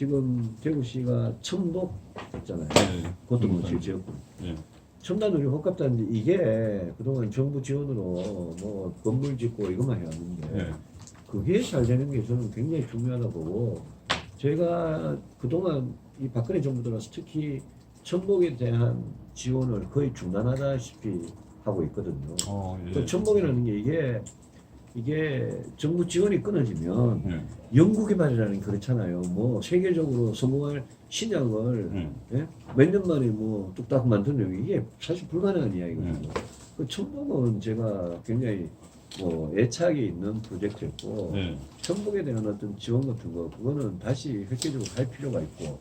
지금 대구시가 천복 있잖아요. 네. 그것도 뭐 지었고. 네. 첨단우리 호흡단지 이게 그동안 정부 지원으로 뭐 건물 짓고 이것만 해왔는데 네. 그게 잘 되는 게 저는 굉장히 중요하다 보고 제가 그동안 이 박근혜 정부 들어서 특히 천복에 대한 지원을 거의 중단하다시피 하고 있거든요. 예. 또 천복이라는 게 이게 정부 지원이 끊어지면 네. 연구개발이라는 게 그렇잖아요. 뭐 세계적으로 성공할 신약을 네. 예? 몇 년 만에 뭐 뚝딱 만드는 이게 사실 불가능한 이야기거든요. 그 천복은 제가 굉장히 뭐 애착이 있는 프로젝트였고 네. 천복에 대한 어떤 지원 같은 거 그거는 다시 획기적으로 할 필요가 있고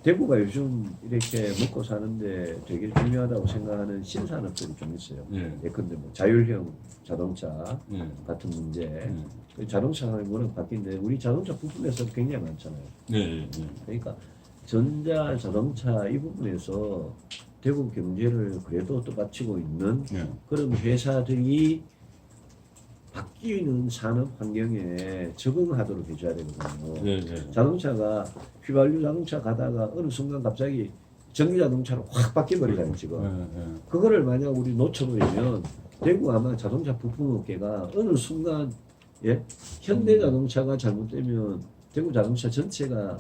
대구가 요즘 이렇게 먹고 사는데 되게 중요하다고 생각하는 신산업들이 좀 있어요. 네. 예컨대 뭐 자율형 자동차 네. 같은 문제. 네. 그 자동차가 워낙 바뀐데 우리 자동차 부품에서 굉장히 많잖아요. 네. 네. 그러니까 전자 자동차 이 부분에서 대구 경제를 그래도 또 받치고 있는 네. 그런 회사들이 바뀌는 산업 환경에 적응하도록 해줘야 되거든요. 네. 네. 자동차가 휘발유 자동차 가다가 어느 순간 갑자기 전기 자동차로 확 바뀌어버리잖아요 지금. 네. 그거를 만약 우리 놓쳐버리면 대구 아마 자동차 부품업계가 어느 순간 예? 현대자동차가 잘못되면 대구 자동차 전체가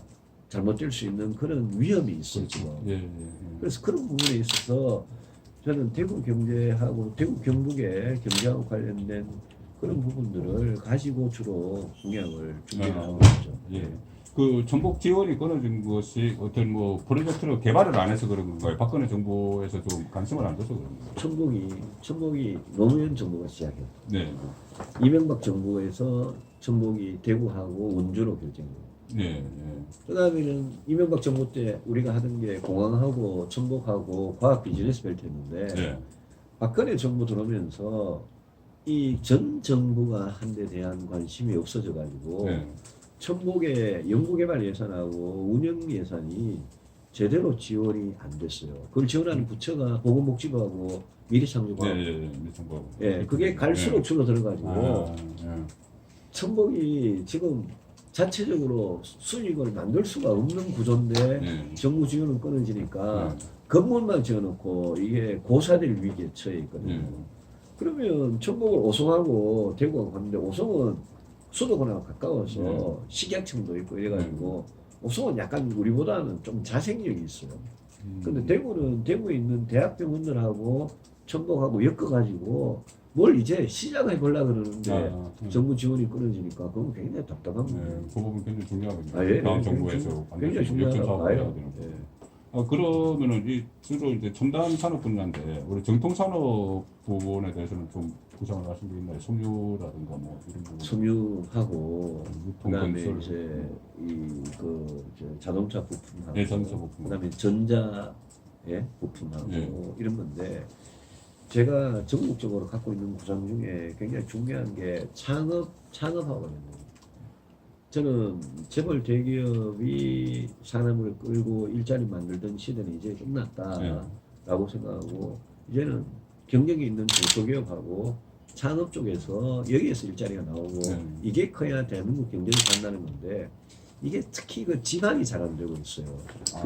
잘못될 수 있는 그런 위험이 있어요 지금. 네. 네. 그래서 그런 부분에 있어서 저는 대구 경제하고 대구 경북의 경제하고 관련된 그런 부분들을 가지고 주로 공약을 준비를 하고 있죠. 예. 그 전복 지원이 끊어진 것이 어떤 뭐 프로젝트로 개발을 안 해서 그런 건가요? 박근혜 정부에서 좀 관심을 안 줘서 그런 건가요? 천복이 노무현 정부가 시작했고 네. 이명박 정부에서 천복이 대구하고 원주로 결정돼요. 네. 네. 그다음에는 이명박 정부 때 우리가 하던 게 공항하고 천복하고 과학 비즈니스 벨트였는데 네. 박근혜 정부 들어오면서 이 전 정부가 한 데 대한 관심이 없어져 가지고 네. 천복의 연구개발 예산하고 운영 예산이 제대로 지원이 안 됐어요. 그걸 지원하는 부처가 보건복지부하고 미래창조부하고 네. 미청구하고. 예, 그게 갈수록 줄어들어가지고 네. 천복이 지금 자체적으로 수익을 만들 수가 없는 구조인데 네. 정부 지원은 끊어지니까 네. 건물만 지어놓고 이게 고사될 위기에 처해 있거든요. 네. 그러면 천복을 오송하고 대구하고 갔는데 오송은 수도권하고 가까워서 식약청도 있고 이래가지고 오송은 약간 우리보다는 좀 자생력이 있어요. 근데 대구는 대구에 있는 대학병원들하고 천복하고 엮어가지고 뭘 이제 시작해 보려고 그러는데 정부 지원이 끊어지니까 그건 굉장히 답답한 네. 거예요. 그 부분 굉장히 중요하거든요. 아, 예, 다음 예, 정부에서 굉장히 중요하다고 봐요. 예. 그러면은 이 주로 이제 첨단 산업 분야인데 우리 정통 산업 부분에 대해서는 좀 구상을 하신 게 있나요? 섬유라든가 뭐 이런 부분. 섬유하고 유통 그다음에 건설. 이제 이그 자동차 부품하고 네, 자동차 부품. 그다음에 전자 부품하고 네. 이런 건데 제가 전국적으로 갖고 있는 구상 중에 굉장히 중요한 게 창업하고 있는 저는 재벌 대기업이 산업을 끌고 일자리 만들던 시대는 이제 끝났다라고 생각하고 이제는 경력이 있는 중소기업하고 창업 쪽에서 여기에서 일자리가 나오고 이게 커야 대한민국 경제를 산다는 건데 이게 특히 그 지방이 잘 안 되고 있어요.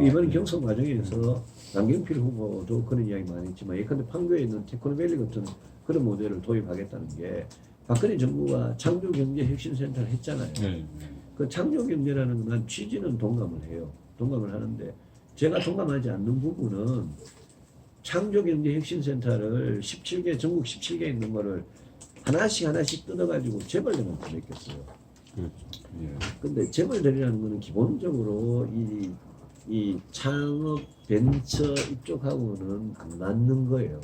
이번 경선 과정에서 남경필 후보도 그런 이야기 많이 했지만 예컨대 판교에 있는 테크노밸리 같은 그런 모델을 도입하겠다는 게 박근혜 정부가 창조경제혁신센터를 했잖아요. 그 창조경제라는 건 취지는 동감을 해요. 동감을 하는데 제가 동감하지 않는 부분은 창조경제혁신센터를 17개 전국 17개 있는 거를 하나씩 뜯어가지고 재벌들한테 맡겼어요. 그렇죠. 예. 근데 재벌들이라는 거는 기본적으로 이 창업 벤처 이쪽하고는 안 맞는 거예요.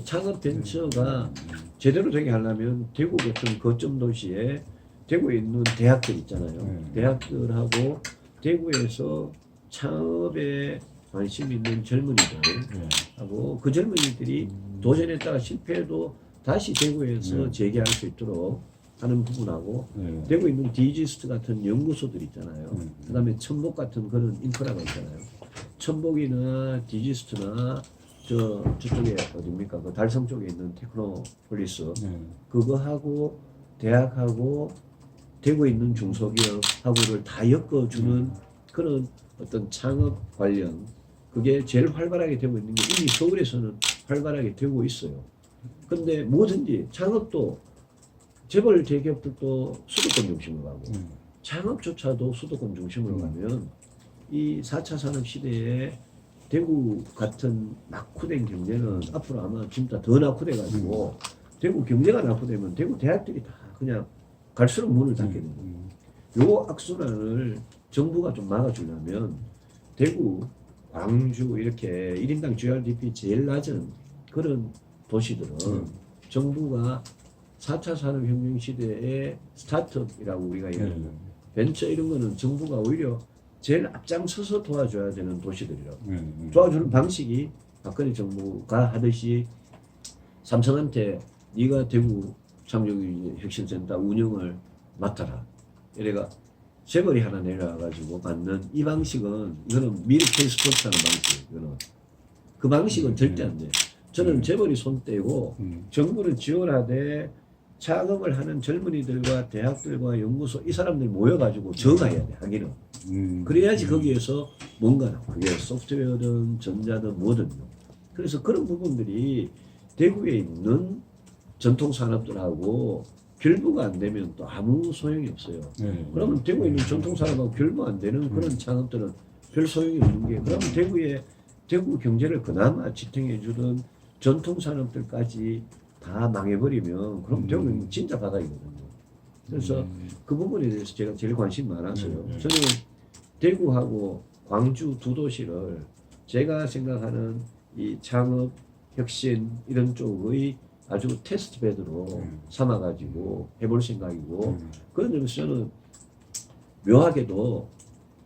창업 벤처가 제대로 되게 하려면 대구 같은 거점 도시에 대구에 있는 대학들 있잖아요. 대학들하고 대구에서 창업에 관심 있는 젊은이들하고 그 젊은이들이 도전했다가 실패해도 다시 대구에서 재기할 수 있도록 하는 부분하고 대구에 있는 디지스트 같은 연구소들 있잖아요. 그 다음에 천복 같은 그런 인프라가 있잖아요. 천복이나 디지스트나 저쪽에 어딥니까? 그 달성 쪽에 있는 테크노폴리스 그거하고 대학하고 대구에 있는 중소기업하고를 다 엮어주는 그런 어떤 창업 관련 그게 제일 활발하게 되고 있는 게 이미 서울에서는 활발하게 되고 있어요. 근데 뭐든지 창업도 재벌 대기업들도 수도권 중심으로 가고 창업조차도 수도권 중심으로 가면 이 4차 산업 시대에 대구 같은 낙후된 경제는 앞으로 아마 진짜 더 낙후돼 가지고 대구 경제가 낙후되면 대구 대학들이 다 그냥 갈수록 문을 닫게 됩니다. 요 악순환을 정부가 좀 막아주려면 대구, 광주 이렇게 1인당 GRDP 제일 낮은 그런 도시들은 정부가 4차 산업혁명 시대의 스타트업이라고 우리가 얘기하는 벤처 이런 거는 정부가 오히려 제일 앞장서서 도와줘야 되는 도시들이라고. 도와주는 방식이 박근혜 정부가 하듯이 삼성한테 네가 대구 창조기 혁신센터 운영을 맡아라. 이래가 재벌이 하나 내려와가지고 받는 이 방식은 이거는 미르 K스포츠라는 방식. 이거는 그 방식은 절대 안 돼. 저는 재벌이 손 떼고 정부는 지원하되 창업을 하는 젊은이들과 대학들과 연구소 이 사람들 모여가지고 정화해야 돼 하기는. 그래야지 거기에서 뭔가 나와. 그게 소프트웨어든 전자든 뭐든. 그래서 그런 부분들이 대구에 있는 전통 산업들하고 결부가 안 되면 또 아무 소용이 없어요. 그러면 대구에 있는 전통 산업하고 결부 안 되는 그런 창업들은 별 소용이 없는 게 그러면 대구 경제를 그나마 지탱해 주던 전통 산업들까지 다 망해버리면 그럼 대구는 진짜 바닥이거든요. 그래서 그 부분에 대해서 제가 제일 관심이 많아서요. 저는 대구하고 광주 두 도시를 제가 생각하는 이 창업, 혁신 이런 쪽의 아주 테스트 베드로 삼아가지고 해볼 생각이고 그런 점에서 저는 묘하게도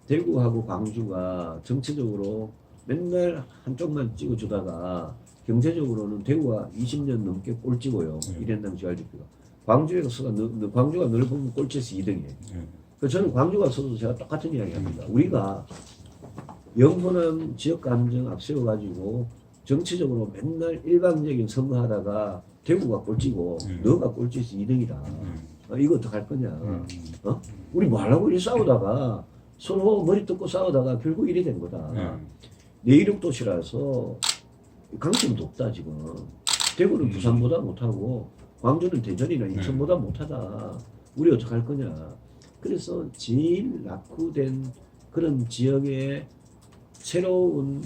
대구하고 광주가 정치적으로 맨날 한쪽만 찍어주다가 경제적으로는 대구가 20년 넘게 꼴찌고요. 1년당 GRDP가. 광주가 늘 보면 꼴찌에서 2등이에요. 그래서 저는 광주 가서도 제가 똑같은 이야기 합니다. 우리가 영호남 지역 감정 앞세워가지고 정치적으로 맨날 일방적인 선거하다가 대구가 꼴찌고 너가 꼴찌에서 2등이다. 이거 어떡할 거냐. 우리 뭐 하려고 이렇게 싸우다가 서로 머리 뜯고 싸우다가 결국 이래 된 거다. 내이륙 도시라서 강점도 없다 지금. 대구는 부산보다 못하고 광주는 대전이나 인천보다 못하다. 우리 어떡할 거냐. 그래서 제일 낙후된 그런 지역의 새로운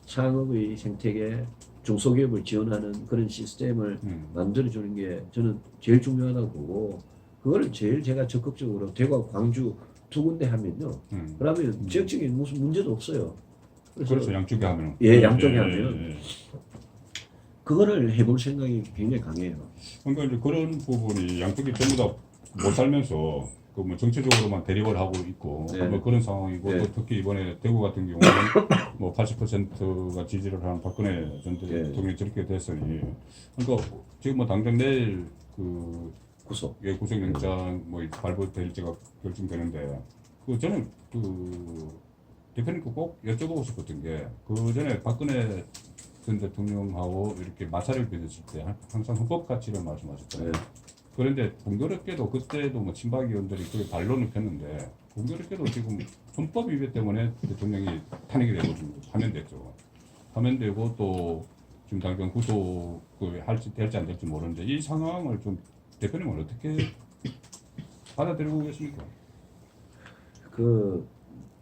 창업의 생태계, 중소기업을 지원하는 그런 시스템을 만들어주는 게 저는 제일 중요하다고 보고 그거를 제일 제가 적극적으로 대구와 광주 두 군데 하면요. 그러면 지역적인 무슨 문제도 없어요. 그래서 양쪽에 하면 양쪽에 하면 그거를 해볼 생각이 굉장히 강해요. 그러니까 이제 그런 부분이 양쪽이 전부 다 못 살면서 그 뭐 정치적으로만 대립을 하고 있고 뭐 그런 상황이고 또 특히 이번에 대구 같은 경우는 뭐 80%가 지지를 하는 박근혜 전 대통령이 저렇게 됐으니 그러니까 지금 뭐 당장 내일 그 구속영장 뭐 발부될지가 결정되는데 그 저는 그 대표님께 꼭 여쭤보고 싶었던 게 그 전에 박근혜 전 대통령하고 이렇게 마찰을 빚었을 때 항상 헌법 가치를 말씀하셨잖아요. 그런데 공교롭게도 그때도 뭐 친박 의원들이 그 반론을 폈는데 공교롭게도 지금 헌법 위배 때문에 대통령이 탄핵이 되고 지금 파면됐죠. 파면되고 또 지금 당장 구속을 될지 안 될지 모르는데 이 상황을 좀 대표님은 어떻게 받아들이고 계십니까?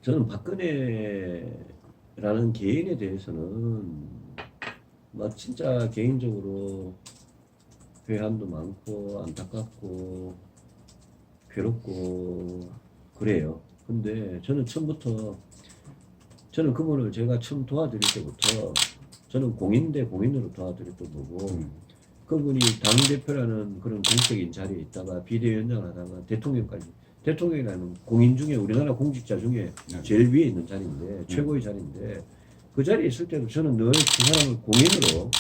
저는 박근혜라는 개인에 대해서는 진짜 개인적으로 회한도 많고 안타깝고 괴롭고 그래요. 근데 저는 처음부터 저는 그분을 제가 처음 도와드릴 때부터 저는 공인 대 공인으로 도와드렸던 거고 그분이 당대표라는 그런 공적인 자리에 있다가 비대위원장을 하다가 대통령이라는 공인 중에 우리나라 공직자 중에 제일 위에 있는 자리인데 최고의 자리인데 그 자리에 있을 때도 저는 늘 그 사람을 공인으로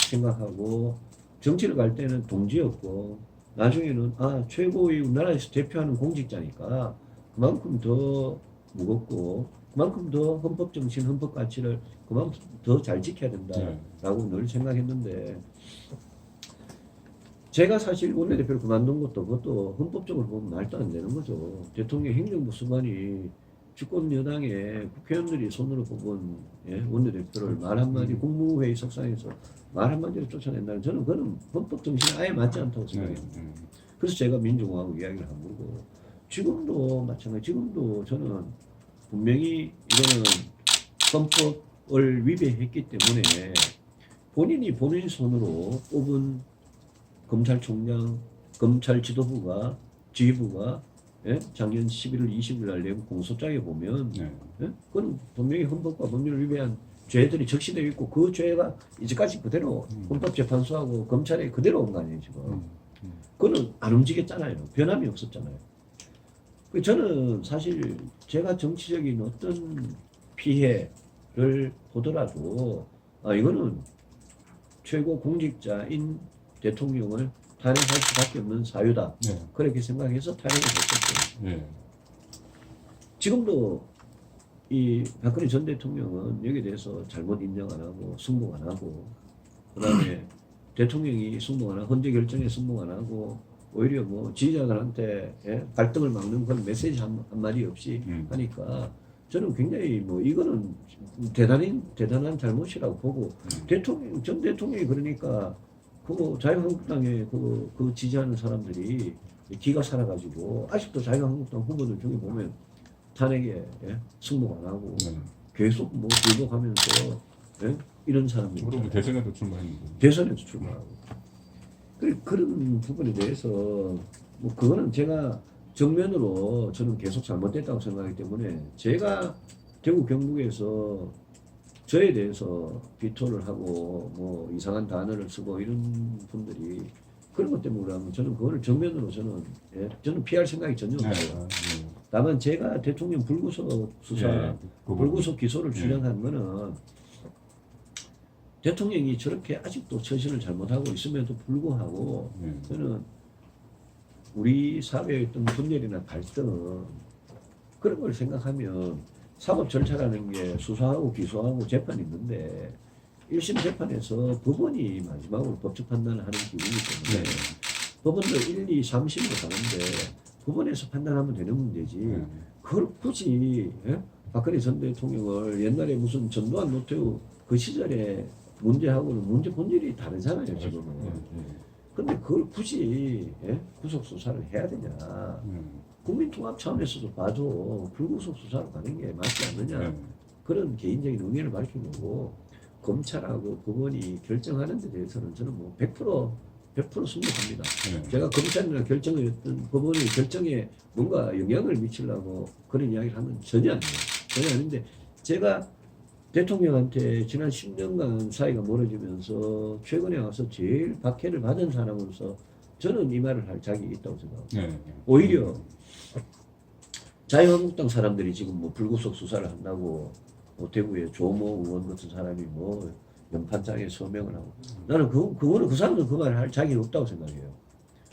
생각하고 정치를 갈 때는 동지였고 나중에는 최고의 우리나라에서 대표하는 공직자니까 그만큼 더 무겁고 그만큼 더 헌법 정신, 헌법 가치를 그만큼 더 잘 지켜야 된다라고 늘 생각했는데 제가 사실 원내대표를 그만둔 것도 그것도 헌법적으로 보면 말도 안 되는 거죠. 대통령 행정부 수반이 집권 여당의 국회의원들이 손으로 뽑은 원내대표를 말 한마디 국무회의 석상에서 말 한마디로 쫓아낸다는 저는 그는 헌법 정신에 아예 맞지 않다고 생각해요. 그래서 제가 민주공화국 이야기를 한 거고 지금도 마찬가지. 지금도 저는 분명히 이거는 헌법을 위배했기 때문에 본인 손으로 뽑은 검찰총장, 검찰 지휘부가 작년 11월 20일 날 내고 공소장에 보면 그건 분명히 헌법과 법률을 위배한 죄들이 적시되어 있고 그 죄가 이제까지 그대로 헌법재판소하고 검찰에 그대로 온 거 아니에요 지금. 그거는 안 움직였잖아요. 변함이 없었잖아요. 저는 사실 제가 정치적인 어떤 피해를 보더라도 이거는 최고 공직자인 대통령을 탄핵할 수밖에 없는 사유다. 그렇게 생각해서 탄핵을 했었어요. 지금도 이 박근혜 전 대통령은 여기에 대해서 잘못 인정 안 하고 승복 안 하고 그다음에 대통령이 승복 안 하고 헌재 결정에 승복 안 하고 오히려 뭐 지지자들한테 갈등을 막는 그런 메시지 한마디 없이 하니까 저는 굉장히 뭐 이거는 대단한 잘못이라고 보고 전 대통령이 그러니까 그 자유한국당에 그 지지하는 사람들이 기가 살아가지고 아직도 자유한국당 후보들 중에 보면 탄핵에 승복 안 하고 계속 뭐 불복하면서 이런 사람들이 그리고 대선에도 출마했는데 대선에도 출마하고 그런 부분에 대해서 뭐 그거는 제가 정면으로 저는 계속 잘못됐다고 생각하기 때문에 제가 대구 경북에서 저에 대해서 비토를 하고 뭐 이상한 단어를 쓰고 이런 분들이 그런 것 때문에 그러면 저는 그거를 정면으로 저는 피할 생각이 전혀 없어요. 다만 제가 대통령 불구속 수사, 불구속 기소를 주장한 거는 대통령이 저렇게 아직도 처신을 잘못하고 있음에도 불구하고 저는 우리 사회의 어떤 분열이나 갈등 그런 걸 생각하면 사법 절차라는 게 수사하고 기소하고 재판이 있는데 1심 재판에서 법원이 마지막으로 법적 판단을 하는 기구이기 때문에 법원도 1, 2, 3심으로 가는데 법원에서 판단하면 되는 문제지 그걸 굳이 박근혜 전 대통령을 옛날에 무슨 전두환 노태우 그 시절에 문제하고는 문제 본질이 다르잖아요 지금은. 근데 그걸 굳이 구속 수사를 해야 되냐? 국민통합 차원에서도 봐도 불구속 수사로 가는 게 맞지 않느냐? 그런 개인적인 의견을 밝힌 거고 검찰하고 법원이 결정하는 데 대해서는 저는 뭐 100% 승복합니다. 제가 검찰이나 어떤 법원의 결정에 뭔가 영향을 미치려고 그런 이야기를 하면 전혀 아니에요. 전혀 아닌데 제가 대통령한테 지난 10년간 사이가 멀어지면서 최근에 와서 제일 박해를 받은 사람으로서 저는 이 말을 할 자격이 있다고 생각합니다. 오히려 자유한국당 사람들이 지금 뭐 불구속 수사를 한다고 뭐 대구의 조모 의원 같은 사람이 뭐 연판장에 서명을 하고 나는 그거는 그 사람들은 그 말을 할 자격이 없다고 생각해요.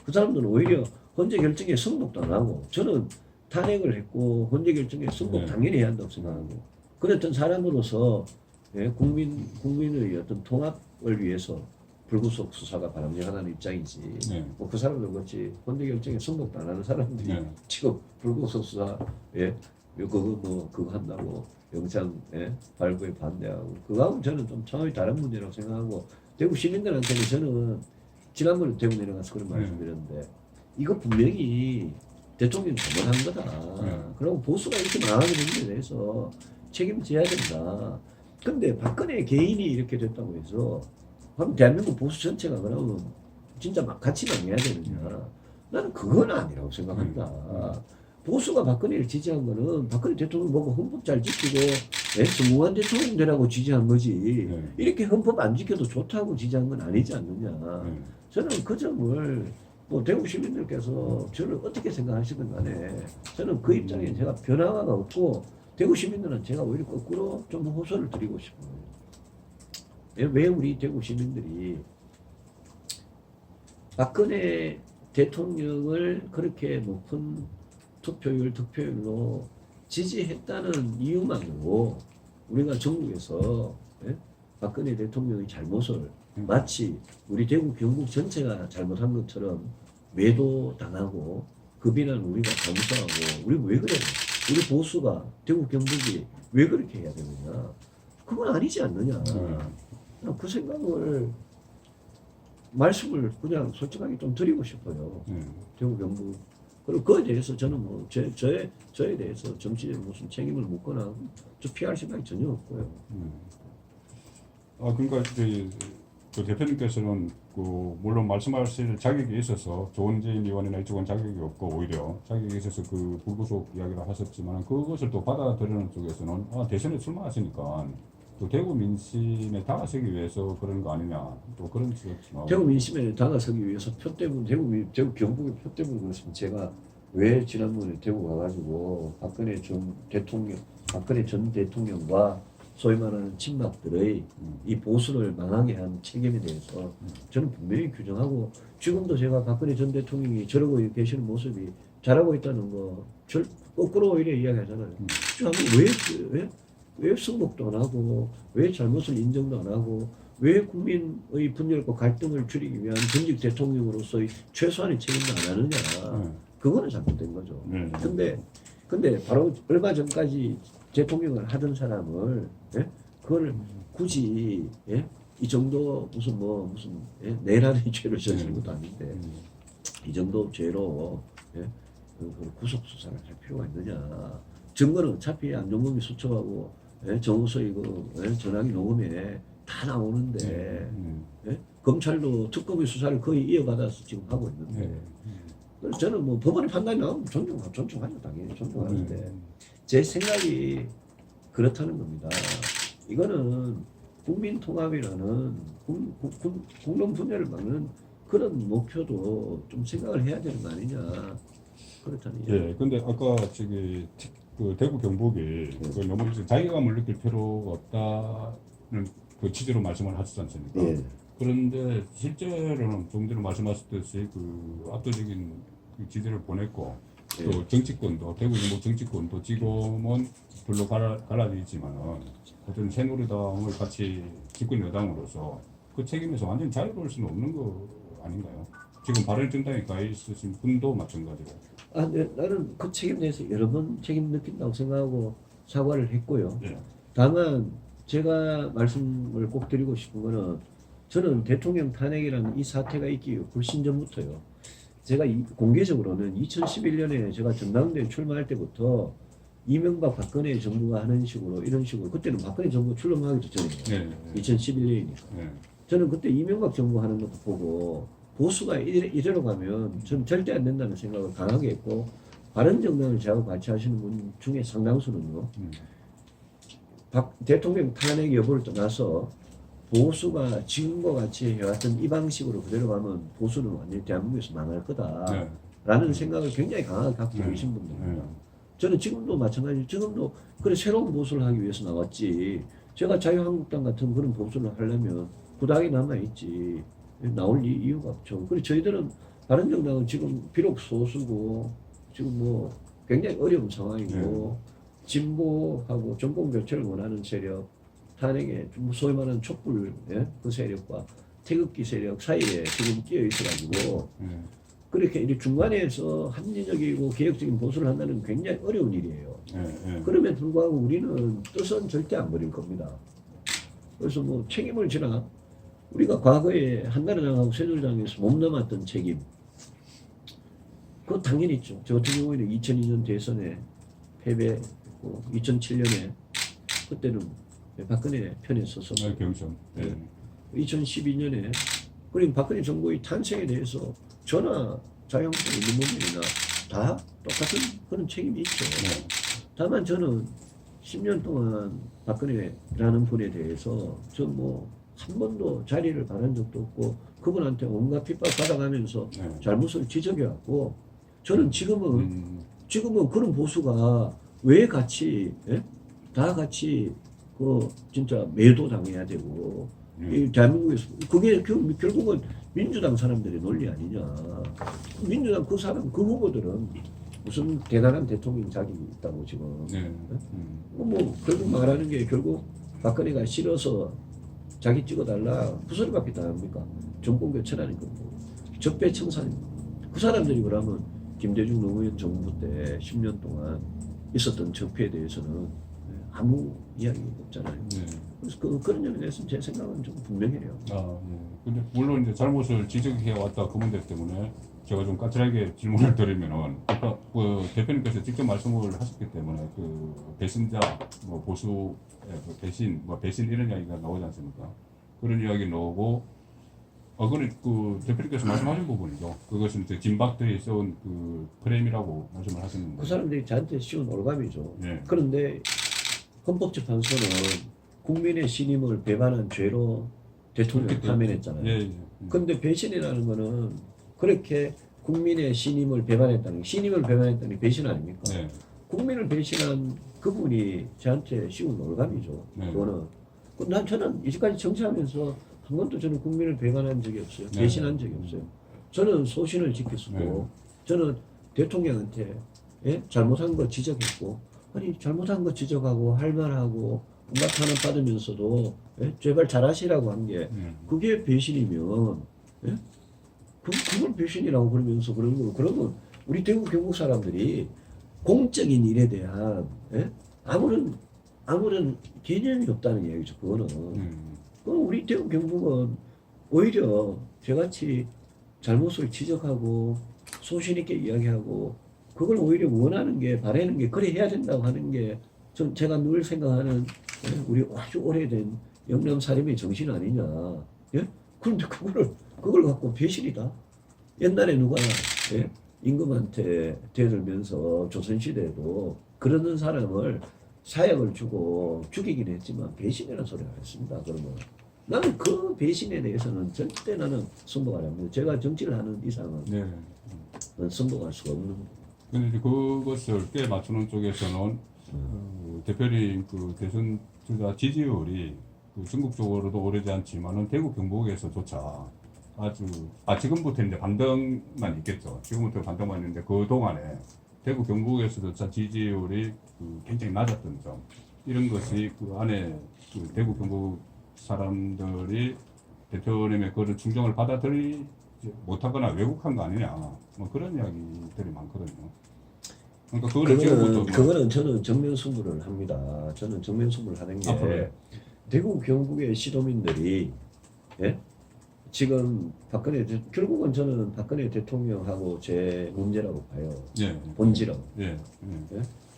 그 사람들은 오히려 헌재 결정에 승복도 안 하고 저는 탄핵을 했고 헌재 결정에 승복 당연히 해야 한다고 생각하고 그랬던 사람으로서 국민의 어떤 통합을 위해서 불구속 수사가 바람직하다는 입장이지. 뭐 그 사람들 같이 헌재 결정에 승복도 안 하는 사람들이 지금 불구속 수사에 그거 한다고 영장 발부에 반대하고 그거하고는 저는 좀 차원이 다른 문제라고 생각하고 대구 시민들한테는 저는 지난번에 대구 내려가서 그런 말씀드렸는데 이거 분명히 대통령이 잘못한 거다. 그리고 보수가 이렇게 망하게 된 것에 대해서 책임져야 된다. 근데 박근혜 개인이 이렇게 됐다고 해서 그럼 대한민국 보수 전체가 그러면 진짜 막 같이 망해야 되느냐. 나는 그건 아니라고 생각한다. 보수가 박근혜를 지지한 거는 박근혜 대통령 보고 헌법 잘 지키고 정무관 대통령 되라고 지지한 거지. 이렇게 헌법 안 지켜도 좋다고 지지한 건 아니지 않느냐. 저는 그 점을 뭐 대구 시민들께서 저를 어떻게 생각하시든 간에 저는 그 입장에 제가 변화가 없고 대구 시민들은 제가 오히려 거꾸로 좀 호소를 드리고 싶어요. 왜 우리 대구 시민들이 박근혜 대통령을 그렇게 높은 득표율로 지지했다는 이유만으로 우리가 전국에서 박근혜 대통령의 잘못을 마치 우리 대구 경북 전체가 잘못한 것처럼 매도당하고 그 비난 우리가 감수하고 우리 왜 그래요? 우리 보수가 대구 경북이 왜 그렇게 해야 되느냐? 그건 아니지 않느냐? 그 생각을 말씀을 그냥 솔직하게 좀 드리고 싶어요. 대구 경북. 그리고 그에 대해서 저는 뭐 저에 대해서 정치적 무슨 책임을 묻거나 저 피할 생각이 전혀 없고요. 아 그러니까 이제 그 대표님께서는 그 물론 말씀하실 자격이 있어서 조원진 의원이나 이쪽은 자격이 없고 오히려 자격이 있어서 그 불구속 이야기를 하셨지만 그것을 또 받아들이는 쪽에서는 아 대선에 출마하시니까 또 대구 민심에 다가서기 위해서 그런 거 아니냐 또 그런 지적도 대구 민심에 다가서기 위해서 표 때문에 대구 경북의 표 때문에 그렇습니다. 제가 왜 지난번에 대구 가가지고 박근혜 전 대통령과 소위 말하는 친박들의 이 보수를 망하게 한 책임에 대해서 저는 분명히 규정하고 지금도 제가 박근혜 전 대통령이 저러고 계시는 모습이 잘하고 있다는 거 거꾸로 오히려 이야기하잖아요. 왜 승복도 안 하고 왜 잘못을 인정도 안 하고 왜 국민의 분열과 갈등을 줄이기 위한 전직 대통령으로서의 최소한의 책임도 안 하느냐. 그거는 잘못된 거죠. 근데 바로 얼마 전까지 대통령을 하던 사람을 그걸 굳이 이 정도 무슨 내란의 죄를 저지른 것도 아닌데 이 정도 죄로 구속 수사를 할 필요가 있느냐. 증거는 어차피 안종범이 수첩하고 정우서의 전화기 녹음에 다 나오는데 검찰도 특검의 수사를 거의 이어받아서 지금 하고 있는데 그래서 저는 뭐 법원의 판단이 나오면 존중하죠. 당연히 존중하는데 제 생각이 그렇다는 겁니다. 이거는 국민 통합이라는 국론 분열을 막는 그런 목표도 좀 생각을 해야 되는 거 아니냐. 그렇다는 얘기. 예, 근데 아까 저기 그 대구 경북이 그 너무 이제 자괴감을 느낄 필요가 없다는 그 취지로 말씀을 하셨지 않습니까? 예. 그런데 실제로는 좀 전에 말씀하셨듯이 그 압도적인 그 지지를 보냈고 또 정치권도 대구 경북 정치권도 지금은 별로 갈라지지만은 어떤 새누리당을 같이 집권 여당으로서 그 책임에서 완전히 자유로울 수는 없는 거 아닌가요? 지금 바른정당에 가 있으신 분도 마찬가지고. 나는 그 책임 내에서 여러 번 책임 느낀다고 생각하고 사과를 했고요. 예. 다만 제가 말씀을 꼭 드리고 싶은 거는 저는 대통령 탄핵이라는 이 사태가 있기 훨씬 전부터요. 제가 공개적으로는 2011년에 제가 전당대회 출마할 때부터 이명박 박근혜 정부가 하는 식으로 이런 식으로 그때는 박근혜 정부 출범하기도 전이에요. 2011년이니까. 저는 그때 이명박 정부 하는 것도 보고 보수가 이대로 가면 저는 절대 안 된다는 생각을 강하게 했고 바른정당을 저하고 같이 하시는 분 중에 상당수는요. 대통령 탄핵 여부를 떠나서 보수가 지금과 같이 해왔던 이 방식으로 그대로 가면 보수는 완전히 대한민국에서 망할 거다라는 생각을 굉장히 강하게 갖고 계신 분들입니다. 저는 지금도 마찬가지로 지금도 그래 새로운 보수를 하기 위해서 나왔지. 제가 자유한국당 같은 그런 보수를 하려면 부당이 남아있지. 나올 이유가 없죠. 그리고 저희들은 바른정당은 지금 비록 소수고 지금 뭐 굉장히 어려운 상황이고 진보하고 정권 교체를 원하는 세력, 탄핵에 소위 말하는 촛불 그 세력과 태극기 세력 사이에 지금 끼어 있어가지고 그렇게 이제 중간에서 합리적이고 개혁적인 보수를 한다는 굉장히 어려운 일이에요. 그럼에도 불구하고 우리는 뜻은 절대 안 버릴 겁니다. 그래서 뭐 책임을 지나 우리가 과거에 한나라당하고 새누리당에서 몸담았던 책임 그건 당연히 있죠. 저 같은 경우에는 2002년 대선에 패배했고 2007년에 그때는 박근혜 편에 서서 경선 2012년에 그리고 박근혜 정부의 탄생에 대해서 저나 자유한국당 있는 분들이나 다 똑같은 그런 책임이 있죠. 다만 저는 10년 동안 박근혜라는 분에 대해서 저 뭐 한 번도 자리를 바란 적도 없고 그분한테 온갖 핍박 받아가면서 잘못을 지적해왔고 저는 지금은 그런 보수가 왜 같이 다 같이 그 진짜 매도 당해야 되고 이 대한민국에서 그게 결국은 민주당 사람들의 논리 아니냐. 민주당 그 사람 그 후보들은 무슨 대단한 대통령 자격이 있다고 지금 뭐 결국 말하는 게 결국 박근혜가 싫어서 자기 찍어달라 그 소리밖에 안 합니까? 정권 교체라는 거고 적폐청산입니다. 그 사람들이 그러면 김대중 노무현 정부 때 10년 동안 있었던 적폐에 대해서는 아무 이야기가 없잖아요. 네. 그래서 그런 점에 대해서는 제 생각은 좀 분명해요. 아, 예. 근데 물론 이제 잘못을 지적해 왔다 그 문제 때문에 제가 좀 까칠하게 질문을 드리면은 아까 그 대표님께서 직접 말씀을 하셨기 때문에 그 배신자 뭐 보수 그 배신 뭐 배신 이런 이야기가 나오지 않습니까? 그런 이야기 나오고 그건 그 대표님께서 말씀하신 부분이죠. 그것은 이제 진박들이 써온 그 프레임이라고 말씀을 하셨는데 그 사람들이 저한테 씌운 올감이죠. 예. 그런데 헌법재판소는 국민의 신임을 배반한 죄로 대통령을 파면했잖아요. 예, 예. 근데 배신이라는 거는 그렇게 국민의 신임을 배반했다는 게, 신임을 배반했다는 게 배신 아닙니까? 네. 국민을 배신한 그분이 저한테 씌운 올감이죠. 네. 그거는. 저는 이제까지 정치하면서 한 번도 저는 국민을 배반한 적이 없어요. 네. 배신한 적이 없어요. 저는 소신을 지켰었고, 네. 저는 대통령한테 잘못한 거 지적했고, 아니 잘못한 거 지적하고 할 말하고 온갖 탄압 받으면서도 제발 잘하시라고 한 게 그게 배신이면 그걸 배신이라고 그러면서 그런 거 그러면 우리 대구 경북 사람들이 공적인 일에 대한 아무런 개념이 없다는 얘기죠. 그거는 우리 대구 경북은 오히려 저같이 잘못을 지적하고 소신 있게 이야기하고 그걸 오히려 원하는 게 바라는 게 그래 해야 된다고 하는 게 제가 늘 생각하는 우리 아주 오래된 영남 사림의 정신 아니냐. 예? 그런데 그걸 갖고 배신이다. 옛날에 누가 임금한테 대들면서 조선시대에도 그러는 사람을 사약을 주고 죽이긴 했지만 배신이라는 소리를 안 했습니다. 그러면 나는 그 배신에 대해서는 절대 나는 승복을 안 합니다. 제가 정치를 하는 이상은 네. 승복할 수가 없는 거예요. 근데 이제 그것을 꽤 맞추는 쪽에서는 대표님 그 대선 주자 지지율이 그 전국적으로도 오르지 않지만은 대구 경북에서조차 아주 지금부터 이제 반등만 있겠죠. 지금부터 반등만 있는데 그 동안에 대구 경북에서조차 지지율이 그 굉장히 낮았던 점 이런 것이 그 안에 그 대구 경북 사람들이 대표님의 그런 충정을 받아들이지 못하거나 왜곡한 거 아니냐 뭐 그런 이야기들이 많거든요. 그러니까 그거는 저는 정면 승부를 합니다. 저는 정면 승부를 하는 게 대구 경북의 시도민들이 지금 결국은 저는 박근혜 대통령하고 제 문제라고 봐요. 예. 본질은. 예.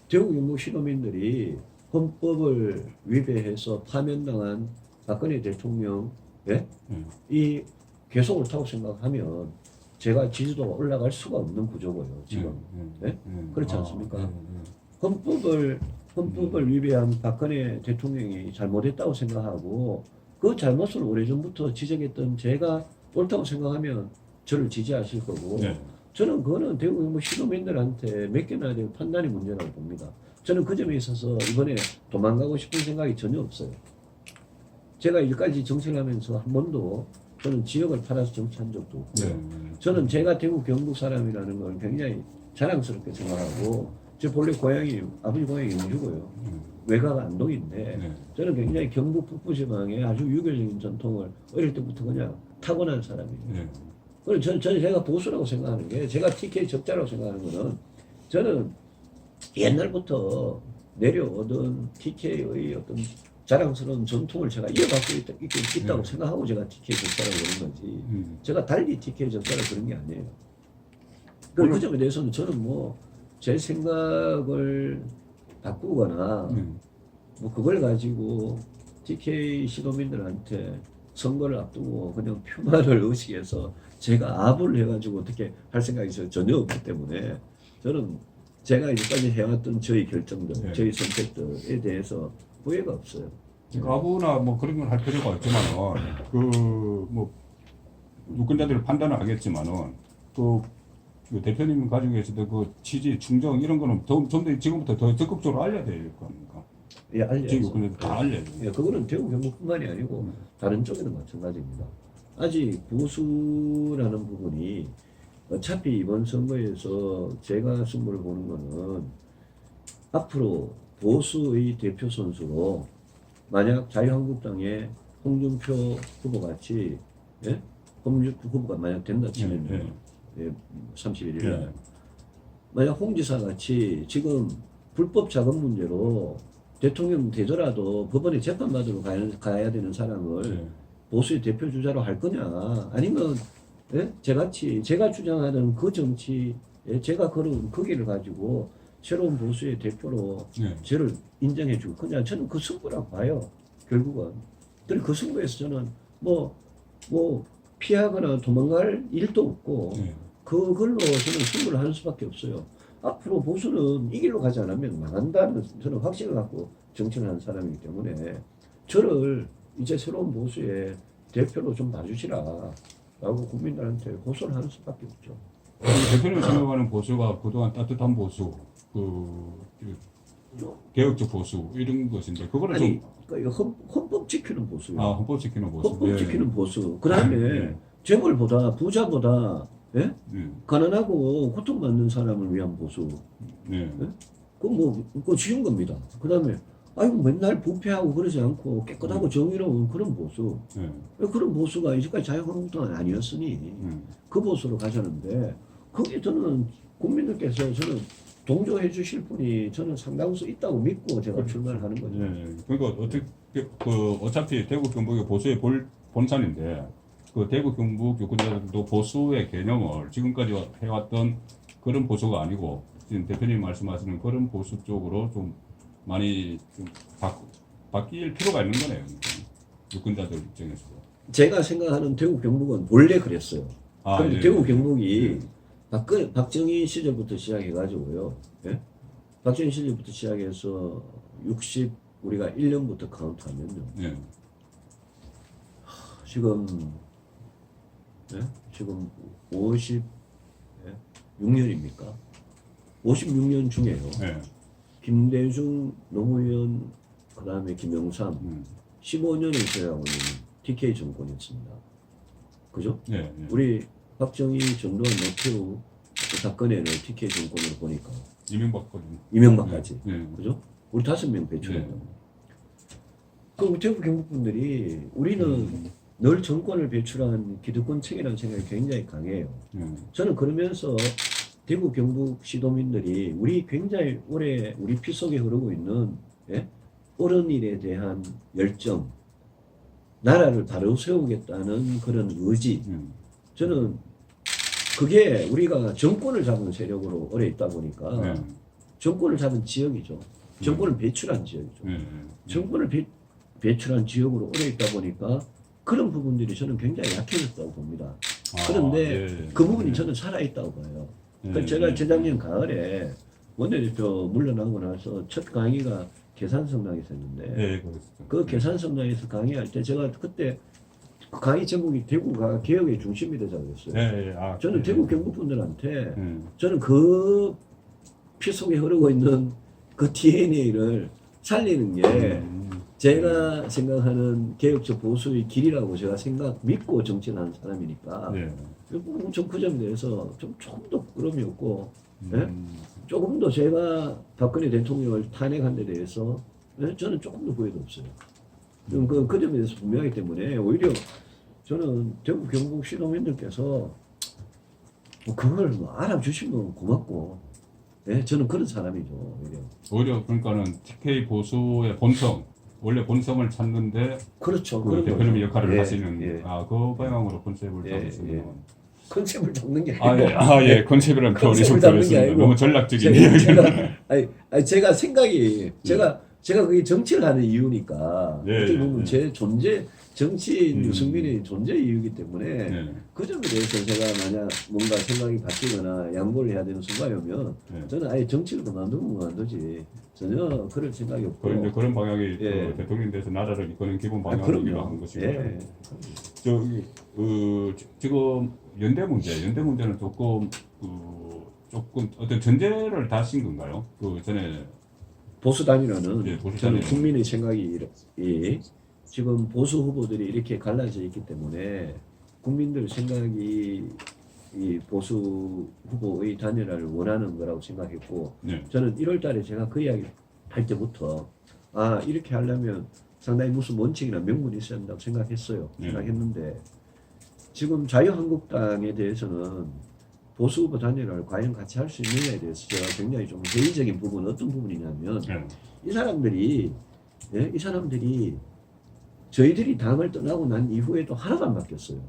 대구 경북 시도민들이 헌법을 위배해서 파면당한 박근혜 대통령 이 계속 옳다고 생각하면 제가 지지도가 올라갈 수가 없는 구조고요. 지금 그렇지 않습니까? 헌법을 위배한 박근혜 대통령이 잘못했다고 생각하고 그 잘못을 오래전부터 지적했던 제가 옳다고 생각하면 저를 지지하실 거고 저는 그거는 대구 경북 시도민들한테 맡겨놔야 될 판단의 문제라고 봅니다. 저는 그 점에 있어서 이번에 도망가고 싶은 생각이 전혀 없어요. 제가 여기까지 정치를 하면서 한 번도 저는 지역을 팔아서 정치한 적도 없고요. 저는 제가 대구 경북 사람이라는 걸 굉장히 자랑스럽게 생각하고 제 본래 고향이 아버지 고향이 영주고요. 외가가 안동인데 저는 굉장히 경북 북부지방의 아주 유교적인 전통을 어릴 때부터 그냥 타고난 사람이에요. 그래서 저는 제가 보수라고 생각하는 게 제가 TK 적자라고 생각하는 거는 저는 옛날부터 내려오던 TK의 어떤 자랑스러운 전통을 제가 이어받고 있다고 생각하고 제가 TK 적자라고 그런 거지. 제가 달리 TK 적자라고 그런 게 아니에요. 그 점에 대해서는 저는 뭐 제 생각을 바꾸거나 뭐 그걸 가지고 TK 시도민들한테 선거를 앞두고 그냥 표만을 의식해서 제가 압을 해가지고 어떻게 할 생각이 전혀 없기 때문에 저는 제가 이제까지 해왔던 저희 결정들, 저희 선택들에 대해서 후회가 없어요. 아무나 뭐 그런 건 할 필요가 없지만은 그 뭐 유권자들을 판단을 하겠지만은 그 대표님 가지고 계시던 그 취지, 충정 이런 거는 좀 더 지금부터 더 적극적으로 알려야 될 겁니까? 예, 알려야죠. 근데 다 알려야 돼요. 예, 그거는 대구 경북뿐만이 아니고 다른 쪽에도 마찬가지입니다. 아직 보수라는 부분이 어차피 이번 선거에서 제가 승부를 보는 거는 앞으로 보수의 대표 선수로 만약 자유한국당의 홍준표 후보 같이 홍준표 후보가 만약 된다 치면요. 31일 날 만약 홍 지사 같이 지금 불법 자금 문제로 대통령 되더라도 법원에 재판받으러 가야 되는 사람을 네. 보수의 대표 주자로 할 거냐? 아니면 예? 저같이 제가 주장하는 그 정치, 예? 제가 걸은 그 길을 가지고 새로운 보수의 대표로 네. 저를 인정해 줄 거냐? 저는 그 승부라고 봐요. 결국은. 그리고 그 승부에서 저는 뭐 피하거나 도망갈 일도 없고 네. 그걸로 저는 승부를 하는 수밖에 없어요. 앞으로 보수는 이 길로 가지 않으면 망한다는 저는 확신을 갖고 정치를 하는 사람이기 때문에 저를 이제 새로운 보수의 대표로 좀 봐주시라 라고 국민들한테 호소를 하는 수밖에 없죠. 대표님 생각하는 보수가 그동안 따뜻한 보수, 개혁적 보수 이런 것인데 그거를 아니 좀 그러니까 헌법 지키는 보수요. 헌법 지키는 보수. 헌법 지키는 보수. 그 다음에 예. 재벌보다 부자보다 예? 예. 가난하고 고통받는 사람을 위한 보수. 예. 그거 쉬운 겁니다. 그 다음에 아이고 맨날 부패하고 그러지 않고 깨끗하고 정의로운 그런 보수. 예. 그런 보수가 이제까지 자유한국당은 아니었으니 그 보수로 가자는데 거기에 저는 국민들께서 저는 동조해 주실 분이 저는 상당수 있다고 믿고 제가 출마를 하는 거죠. 예. 그러니까 어차피 대구 경북이 보수의 본산인데 그 대구 경북 유권자들도 보수의 개념을 지금까지 해왔던 그런 보수가 아니고 지금 대표님 말씀하시는 그런 보수 쪽으로 좀 많이 좀 바뀔 필요가 있는 거네요. 유권자들 입장에서. 제가 생각하는 대구 경북은 원래 그랬어요. 그런데 예. 대구 경북이 박정희 시절부터 시작해가지고요. 예? 박정희 시절부터 시작해서 우리가 1년부터 카운트하면요. 예. 지금 56년입니까? 56년 중에요. 예. 김대중, 노무현, 그 다음에 김영삼 15년을 제외하고는 TK 정권이었습니다. 그죠? 예. 예. 우리 박정희, 전두환, 노태우 그 사건에는 TK 정권으로 보니까 이명박까지 예. 그죠? 우리 5명 배출했다. 그 대구 경북 분들이 우리는 늘 정권을 배출한 기득권층이라는 생각이 굉장히 강해요. 저는 그러면서 대구 경북 시도민들이 우리 굉장히 오래 우리 피 속에 흐르고 있는 옳은 일에 대한 열정, 나라를 바로 세우겠다는 그런 의지, 저는 그게 우리가 정권을 잡은 세력으로 오래 있다 보니까 정권을 잡은 지역이죠. 정권을 배출한 지역이죠. 정권을 배출한 지역으로 오래 있다 보니까 그런 부분들이 저는 굉장히 약해졌다고 봅니다. 그런데 그 부분이 저는 살아있다고 봐요. 그러니까 제가 재작년 가을에 원내대표 물러나고 나서 첫 강의가 계산성당에서 했는데 그 계산성당에서 강의할 때 제가 그때 그 강의 제목이 대구가 개혁의 중심이 되자 그랬어요. 저는 대구 경북 분들한테 저는 그 피 속에 흐르고 있는 그 DNA를 살리는 게 제가 생각하는 개혁적 보수의 길이라고 제가 믿고 정치를 하는 사람이니까 좀 그 점에 대해서 조금 더 부끄러움이 없고 조금 더 제가 박근혜 대통령을 탄핵한 데 대해서 저는 조금 더 후회도 없어요. 그 점에 대해서 분명하기 때문에 오히려 저는 대구 경북 시도민들께서 그걸 알아주시면 고맙고 저는 그런 사람이죠. 오히려 그러니까는 TK 보수의 본성, 원래 본성을 찾는데 그렇죠. 그 대표님이 역할을 하시는 그 방향으로 컨셉을 잡으시는 컨셉을 잡는 게 아니고 컨셉이라는 표현이 좀 컨셉을 잡는 게 그렇습니다. 아니고 너무 전략적인 이야기. 제가 생각이 제가 그게 정치를 하는 이유니까 어떻게 보면 제 존재 정치인 유승민의 존재 이유이기 때문에 그 점에 대해서 제가 만약 뭔가 생각이 바뀌거나 양보를 해야 되는 순간이 오면 저는 아예 정치를 그만두지 전혀 그럴 생각이 없고 이제 그런 방향이 그 대통령 돼서 나라를 이끄는 기본 방향이기도 한 것이고 지금 연대 문제는 조금 어떤 전제를 다신 건가요? 그 전에 보수 단일화는 보수 저는 단일화. 국민의 생각이 지금 보수 후보들이 이렇게 갈라져 있기 때문에 국민들 생각이 이 보수 후보의 단일화를 원하는 거라고 생각했고 저는 1월 달에 제가 그 이야기 할 때부터 이렇게 하려면 상당히 무슨 원칙이나 명분이 있어야 한다고 생각했어요. 생각했는데 지금 자유한국당에 대해서는 보수 후보 단일화를 과연 같이 할 수 있느냐에 대해서 제가 굉장히 좀 회의적인 부분은 어떤 부분이냐면 네. 이 사람들이 이 사람들이 저희들이 당을 떠나고 난 이후에도 하나도 안 바뀌었어요.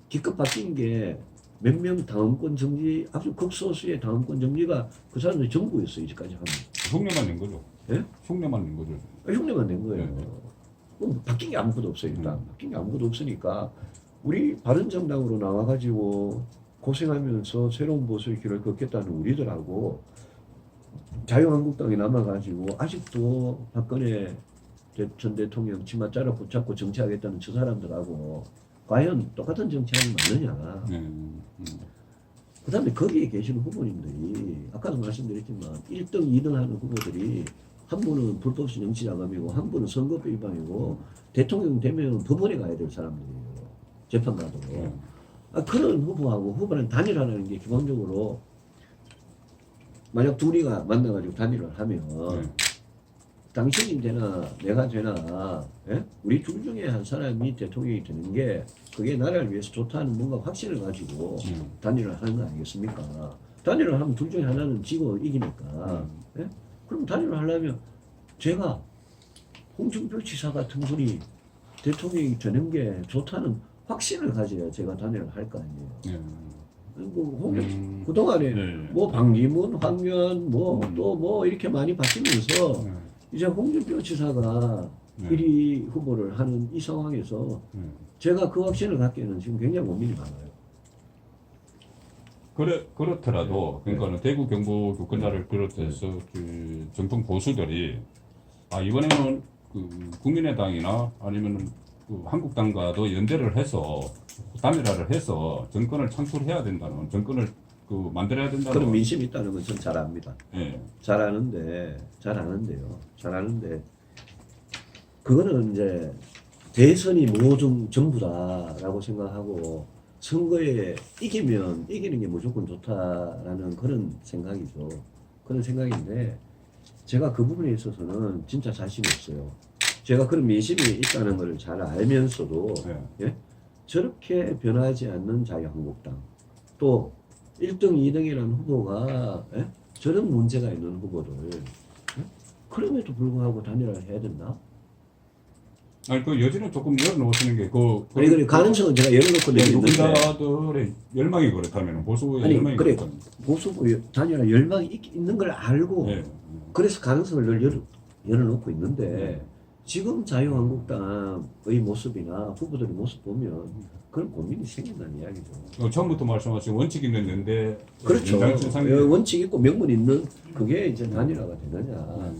기껏 바뀐 게 몇 명 당원권 정지, 아주 극소수의 당원권 정지가 그 사람들이 전부였어요. 이제까지 하면. 흉내만 낸 거죠. 예? 흉내만 낸 거죠. 흉내만 낸 거예요. 네. 그럼 바뀐 게 아무것도 없어요. 일단 바뀐 게 아무것도 없으니까 우리 바른정당으로 나와가지고 고생하면서 새로운 보수의 길을 걷겠다는 우리들하고 자유한국당에 남아가지고 아직도 박근혜 전 대통령 치마 자르 붙잡고 정치하겠다는 저 사람들하고 과연 똑같은 정치하는 맞느냐. 그 다음에 거기에 계시는 후보님들이 아까도 말씀드렸지만 1등, 2등 하는 후보들이 한 분은 불법성 정치자금이고 한 분은 선거법 위반이고 대통령 되면 법원에 가야 될 사람들이에요. 재판받으러. 그런 후보하고 후보는 단일화라는 게 기본적으로 만약 둘이가 만나가지고 단일화를 하면 당신이 되나 내가 되나 우리 둘 중에 한 사람이 대통령이 되는 게 그게 나라를 위해서 좋다는 뭔가 확신을 가지고 단일화를 하는 거 아니겠습니까? 단일화를 하면 둘 중에 하나는 지고 이기니까 그럼 단일화를 하려면 제가 홍준표 지사 같은 분이 대통령이 되는 게 좋다는 확신을 가져야 제가 단일화를 할 거 아니에요. 그동안에 뭐 방기문, 황교안 또 뭐 이렇게 많이 바뀌면서 이제 홍준표 지사가 1위 후보를 하는 이 상황에서 제가 그 확신을 갖기에는 지금 굉장히 고민이 많아요. 그렇더라도 그러니까는 대구 경북 유권자를 비롯해서 그 정통 보수들이 이번에는 그 국민의당이나 아니면은 그 한국당과도 연대를 해서 단일화를 해서 정권을 창출해야 된다는 정권을 그 만들어야 된다는 그런 민심이 있다는 건 전 잘 압니다. 예. 잘 아는데 그거는 이제 대선이 모든 전부다라고 생각하고 선거에 이기면 이기는 게 무조건 좋다라는 그런 생각이죠. 그런 생각인데 제가 그 부분에 있어서는 진짜 자신이 없어요. 제가 그런 민심이 있다는 걸 잘 알면서도 저렇게 변하지 않는 자유한국당 또 1등, 2등이라는 후보가 저런 문제가 있는 후보들 그럼에도 불구하고 단일화를 해야 된다? 그 여지는 조금 열어놓으시는 게 그래 가능성은 제가 열어놓고 내리는데 유권자들의 열망이 그렇다면 보수의 열망이 그래 그렇다면 보수 단일화 열망이 있는 걸 알고 그래서 가능성을 열어놓고 있는데 지금 자유한국당의 모습이나 후보들의 모습 보면 그런 고민이 생긴다는 이야기죠. 처음부터 말씀하신 원칙 있는 연대 그렇죠. 연장선 상대 원칙 있고 명분 있는 그게 이제 단일화가 되느냐.